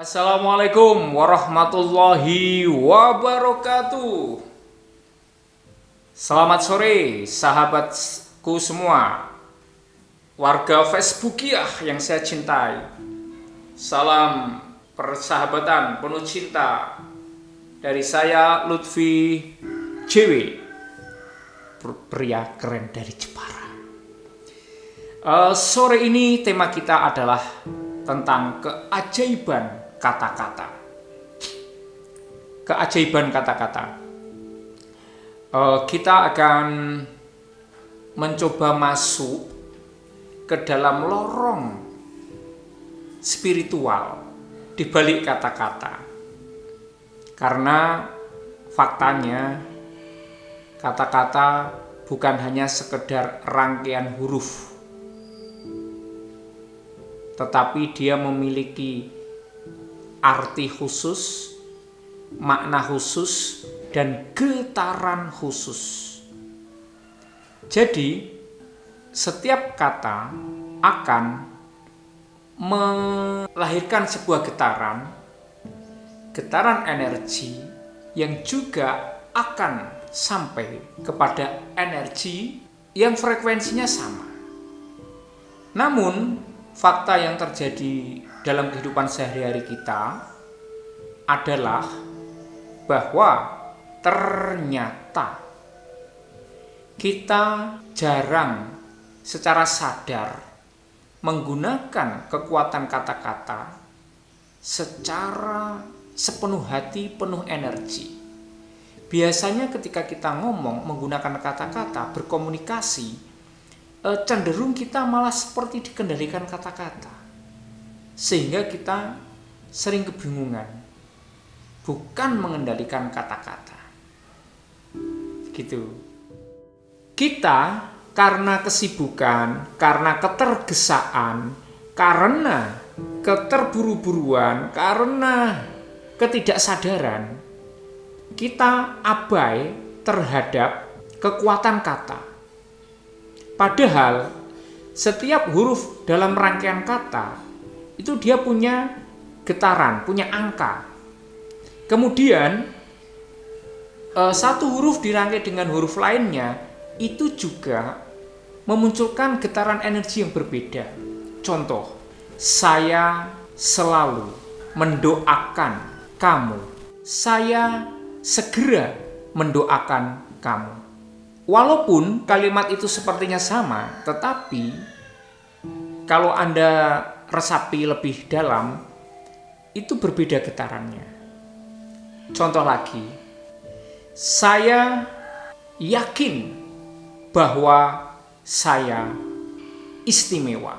Assalamualaikum warahmatullahi wabarakatuh. Selamat sore sahabatku semua, warga Facebookiah yang saya cintai. Salam persahabatan penuh cinta dari saya Lutfi JW, pria keren dari Jepara. Sore ini tema kita adalah tentang keajaiban kata-kata. Keajaiban kata-kata. Kita akan mencoba masuk ke dalam lorong spiritual di balik kata-kata. Karena faktanya kata-kata bukan hanya sekedar rangkaian huruf, tetapi dia memiliki arti khusus, makna khusus, dan getaran khusus. Jadi, setiap kata akan melahirkan sebuah getaran energi yang juga akan sampai kepada energi yang frekuensinya sama. Namun, fakta yang terjadi dalam kehidupan sehari-hari kita adalah bahwa ternyata kita jarang secara sadar menggunakan kekuatan kata-kata secara sepenuh hati, penuh energi. Biasanya ketika kita ngomong menggunakan kata-kata, berkomunikasi, cenderung kita malah seperti dikendalikan kata-kata, sehingga kita sering kebingungan, bukan mengendalikan kata-kata gitu. Kita karena kesibukan, karena ketergesaan, karena keterburu-buruan, karena ketidaksadaran, kita abai terhadap kekuatan kata. Padahal setiap huruf dalam rangkaian kata itu dia punya getaran, punya angka. Kemudian satu huruf dirangkai dengan huruf lainnya itu juga memunculkan getaran energi yang berbeda. Contoh, saya selalu mendoakan kamu. Saya segera mendoakan kamu. Walaupun kalimat itu sepertinya sama, tetapi kalau Anda resapi lebih dalam, itu berbeda getarannya. Contoh lagi, saya yakin bahwa saya istimewa.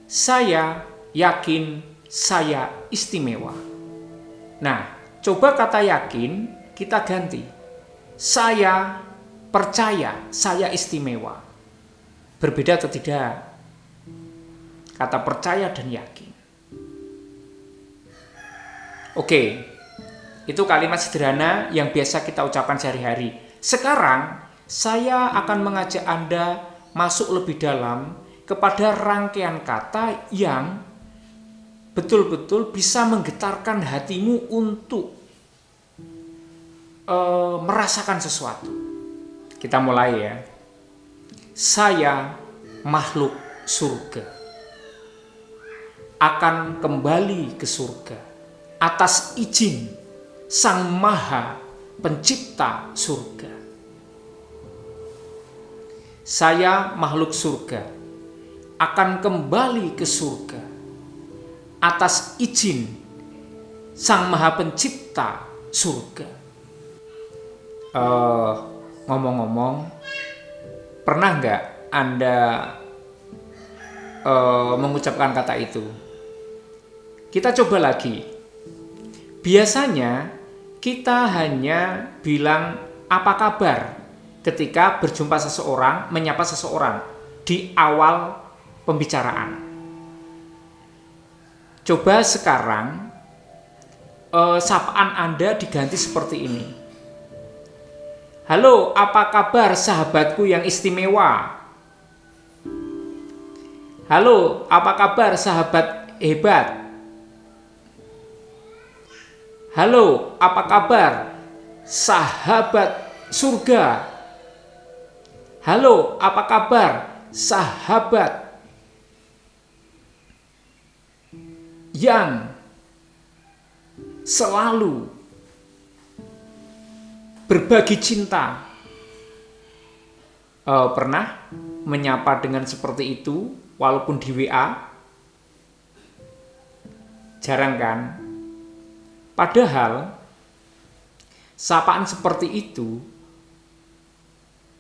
Saya yakin saya istimewa. Nah, coba kata yakin kita ganti. Saya percaya saya istimewa. Berbeda atau tidak? Kata percaya dan yakin. Oke, itu kalimat sederhana yang biasa kita ucapkan sehari-hari. Sekarang saya akan mengajak Anda masuk lebih dalam kepada rangkaian kata yang betul-betul bisa menggetarkan hatimu untuk merasakan sesuatu. Kita mulai ya. Saya makhluk surga, akan kembali ke surga atas izin Sang Maha Pencipta surga. Saya makhluk surga, akan kembali ke surga atas izin Sang Maha Pencipta surga. Ngomong-ngomong, pernah nggak Anda mengucapkan kata itu? Kita coba lagi. Biasanya kita hanya bilang apa kabar ketika berjumpa seseorang, menyapa seseorang di awal pembicaraan. Coba sekarang sapaan Anda diganti seperti ini. Halo, apa kabar sahabatku yang istimewa? Halo, apa kabar sahabat hebat. Halo, apa kabar? Sahabat surga. Halo, apa kabar? Sahabat yang selalu berbagi cinta. Pernah menyapa dengan seperti itu walaupun di WA? Jarang kan? Padahal sapaan seperti itu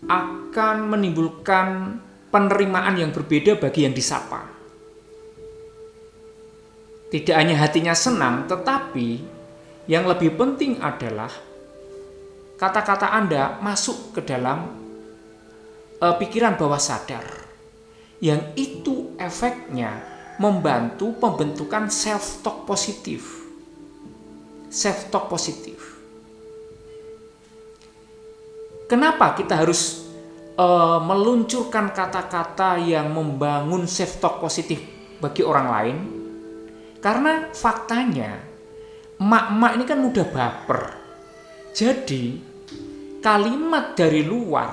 akan menimbulkan penerimaan yang berbeda bagi yang disapa. Tidak hanya hatinya senang, tetapi yang lebih penting adalah kata-kata Anda masuk ke dalam pikiran bawah sadar. Yang itu efeknya membantu pembentukan self-talk positif. Self-talk positif. Kenapa kita harus meluncurkan kata-kata yang membangun self-talk positif bagi orang lain? Karena faktanya, emak-emak ini kan mudah baper. Jadi, kalimat dari luar,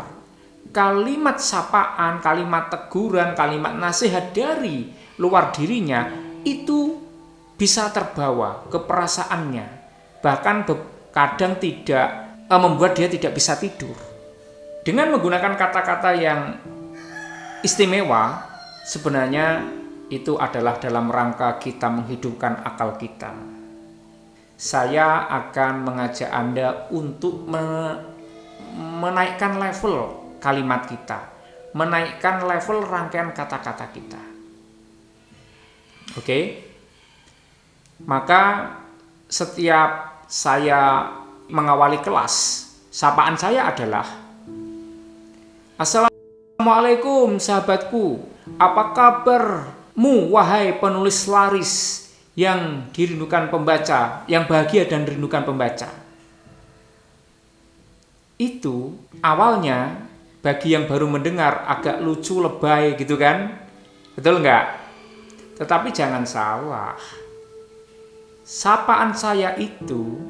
kalimat sapaan, kalimat teguran, kalimat nasihat dari luar dirinya, itu bisa terbawa ke perasaannya. Bahkan kadang tidak membuat dia tidak bisa tidur. Dengan menggunakan kata-kata yang istimewa, sebenarnya itu adalah dalam rangka kita menghidupkan akal kita. Saya akan mengajak Anda untuk menaikkan level kalimat kita, menaikkan level rangkaian kata-kata kita. Oke? Maka setiap saya mengawali kelas, sapaan saya adalah Assalamualaikum sahabatku, apa kabarmu wahai penulis laris yang dirindukan pembaca, yang bahagia dan rindukan pembaca. Itu awalnya bagi yang baru mendengar agak lucu, lebay gitu kan, betul nggak? Tetapi jangan salah, sapaan saya itu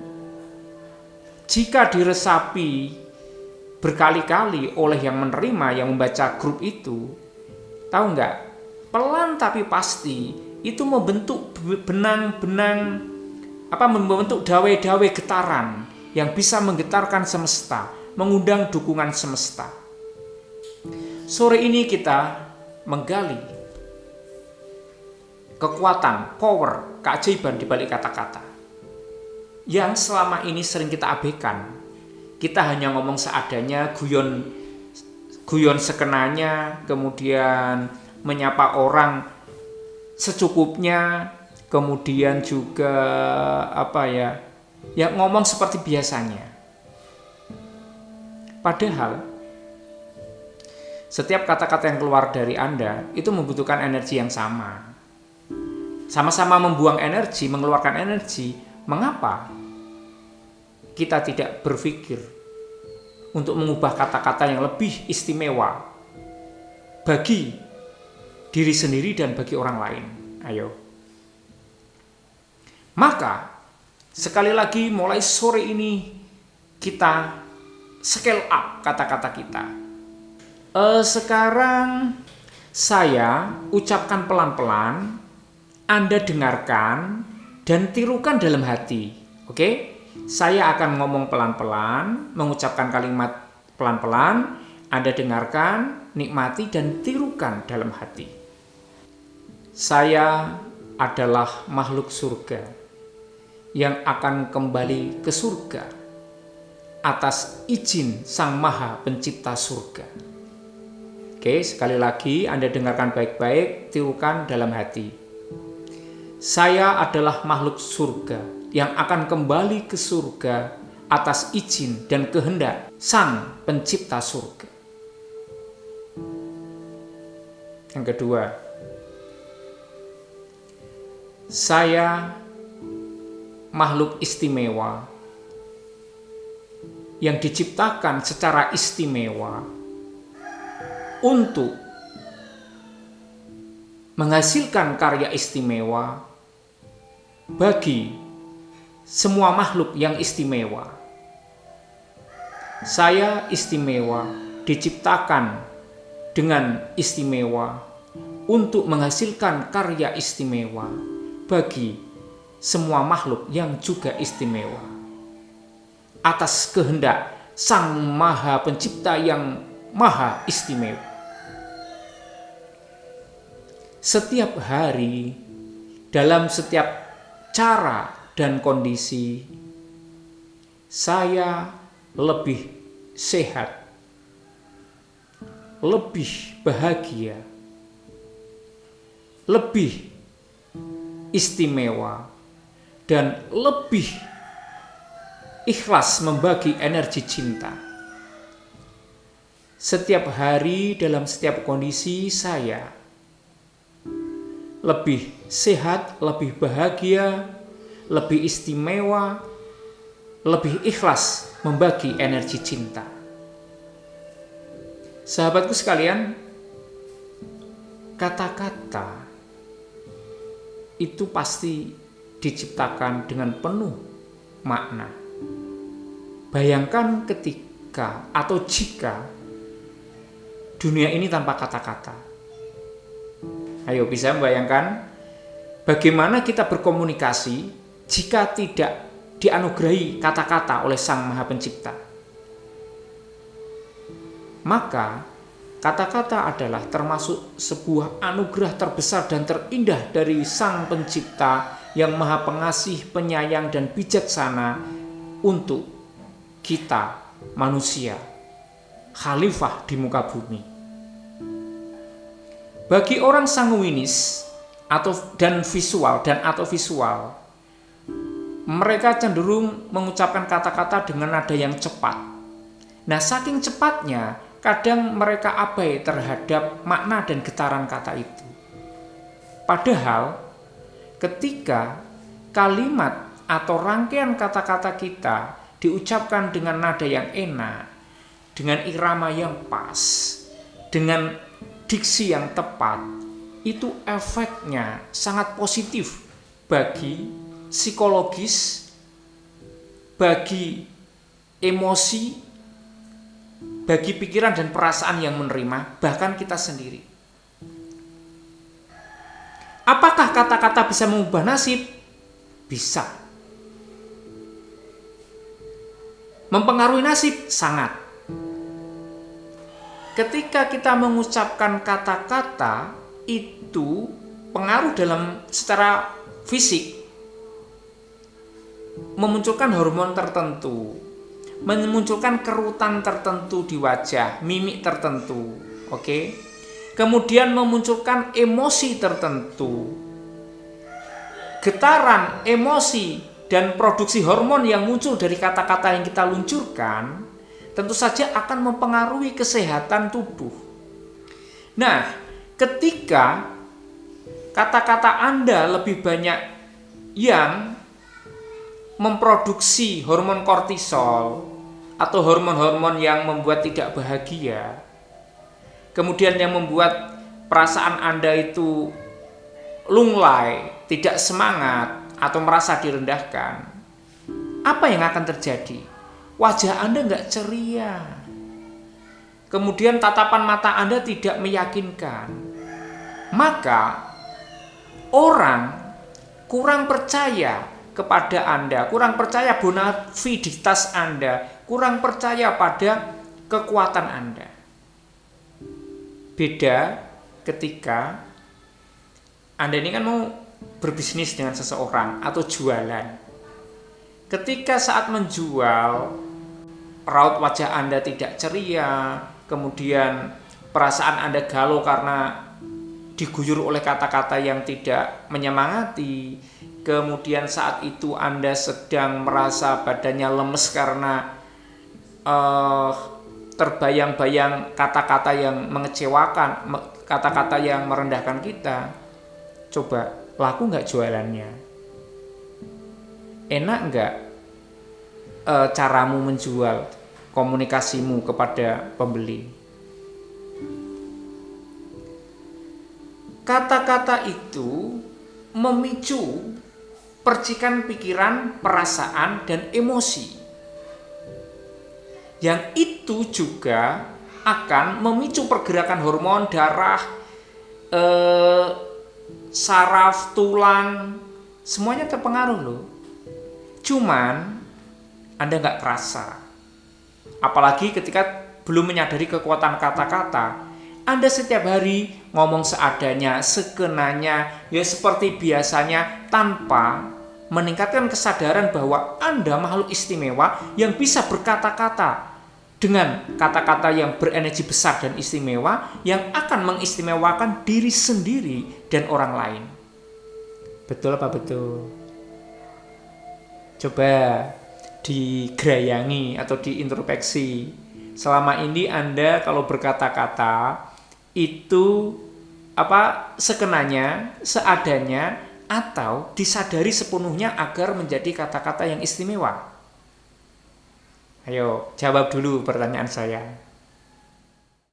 jika diresapi berkali-kali oleh yang menerima, yang membaca grup itu, tahu nggak? Pelan tapi pasti itu membentuk benang-benang, membentuk dawai-dawai getaran yang bisa menggetarkan semesta, mengundang dukungan semesta. Sore ini kita menggali kekuatan, power, keajaiban di balik kata-kata yang selama ini sering kita abaikan. Kita hanya ngomong seadanya, guyon sekenanya, kemudian menyapa orang secukupnya, kemudian juga ngomong seperti biasanya. Padahal setiap kata-kata yang keluar dari Anda itu membutuhkan energi yang sama. Sama-sama membuang energi, mengeluarkan energi. Mengapa kita tidak berpikir untuk mengubah kata-kata yang lebih istimewa bagi diri sendiri dan bagi orang lain? Ayo. Maka sekali lagi mulai sore ini kita scale up kata-kata kita. Sekarang saya ucapkan pelan-pelan, Anda dengarkan dan tirukan dalam hati. Oke? Saya akan ngomong pelan-pelan, mengucapkan kalimat pelan-pelan, Anda dengarkan, nikmati dan tirukan dalam hati. Saya adalah makhluk surga yang akan kembali ke surga atas izin Sang Maha Pencipta surga. Oke, sekali lagi Anda dengarkan baik-baik, tirukan dalam hati. Saya adalah makhluk surga yang akan kembali ke surga atas izin dan kehendak Sang Pencipta surga. Yang kedua, saya makhluk istimewa yang diciptakan secara istimewa untuk menghasilkan karya istimewa bagi semua makhluk yang istimewa. Saya istimewa, diciptakan dengan istimewa untuk menghasilkan karya istimewa bagi semua makhluk yang juga istimewa. Atas kehendak Sang Maha Pencipta yang maha istimewa. Setiap hari, dalam setiap cara dan kondisi, saya lebih sehat, lebih bahagia, lebih istimewa, dan lebih ikhlas membagi energi cinta. Setiap hari dalam setiap kondisi saya lebih sehat, lebih bahagia, lebih istimewa, lebih ikhlas membagi energi cinta. Sahabatku sekalian, kata-kata itu pasti diciptakan dengan penuh makna. Bayangkan ketika atau jika dunia ini tanpa kata-kata. Ayo, bisa membayangkan bagaimana kita berkomunikasi jika tidak dianugerahi kata-kata oleh Sang Maha Pencipta. Maka kata-kata adalah termasuk sebuah anugerah terbesar dan terindah dari Sang Pencipta yang Maha Pengasih, Penyayang, dan bijaksana untuk kita manusia, khalifah di muka bumi. Bagi orang sanguinis dan visual, mereka cenderung mengucapkan kata-kata dengan nada yang cepat. Nah, saking cepatnya, kadang mereka abai terhadap makna dan getaran kata itu. Padahal, ketika kalimat atau rangkaian kata-kata kita diucapkan dengan nada yang enak, dengan irama yang pas, dengan diksi yang tepat, itu efeknya sangat positif bagi psikologis, bagi emosi, bagi pikiran dan perasaan yang menerima, bahkan kita sendiri. Apakah kata-kata bisa mengubah nasib? Bisa. Mempengaruhi nasib? Sangat. Ketika kita mengucapkan kata-kata, itu pengaruh dalam secara fisik, memunculkan hormon tertentu, memunculkan kerutan tertentu di wajah, mimik tertentu, oke? Kemudian memunculkan emosi tertentu, getaran emosi dan produksi hormon yang muncul dari kata-kata yang kita luncurkan, tentu saja akan mempengaruhi kesehatan tubuh. Nah, ketika kata-kata Anda lebih banyak yang memproduksi hormon kortisol atau hormon-hormon yang membuat tidak bahagia, kemudian yang membuat perasaan Anda itu lunglai, tidak semangat, atau merasa direndahkan, apa yang akan terjadi? Wajah Anda nggak ceria, kemudian tatapan mata Anda tidak meyakinkan, maka orang kurang percaya kepada Anda, kurang percaya bona fiditas Anda, kurang percaya pada kekuatan Anda. Beda ketika Anda ini kan mau berbisnis dengan seseorang atau jualan. Ketika saat menjual, raut wajah Anda tidak ceria, kemudian perasaan Anda galau karena diguyur oleh kata-kata yang tidak menyemangati, kemudian saat itu Anda sedang merasa badannya lemes karena terbayang-bayang kata-kata yang mengecewakan, kata-kata yang merendahkan kita. Coba, laku nggak jualannya? Enak nggak caramu menjual, komunikasimu kepada pembeli? Kata-kata itu memicu percikan pikiran, perasaan, dan emosi. Yang itu juga akan memicu pergerakan hormon darah, saraf, tulang, semuanya terpengaruh loh. Cuman Anda nggak kerasa. Apalagi ketika belum menyadari kekuatan kata-kata, Anda setiap hari ngomong seadanya, sekenanya, ya seperti biasanya, tanpa meningkatkan kesadaran bahwa Anda makhluk istimewa yang bisa berkata-kata dengan kata-kata yang berenergi besar dan istimewa, yang akan mengistimewakan diri sendiri dan orang lain. Betul apa betul? Coba digerayangi atau diintrospeksi. Selama ini Anda kalau berkata-kata itu sekenanya, seadanya, atau disadari sepenuhnya agar menjadi kata-kata yang istimewa? Ayo, jawab dulu pertanyaan saya.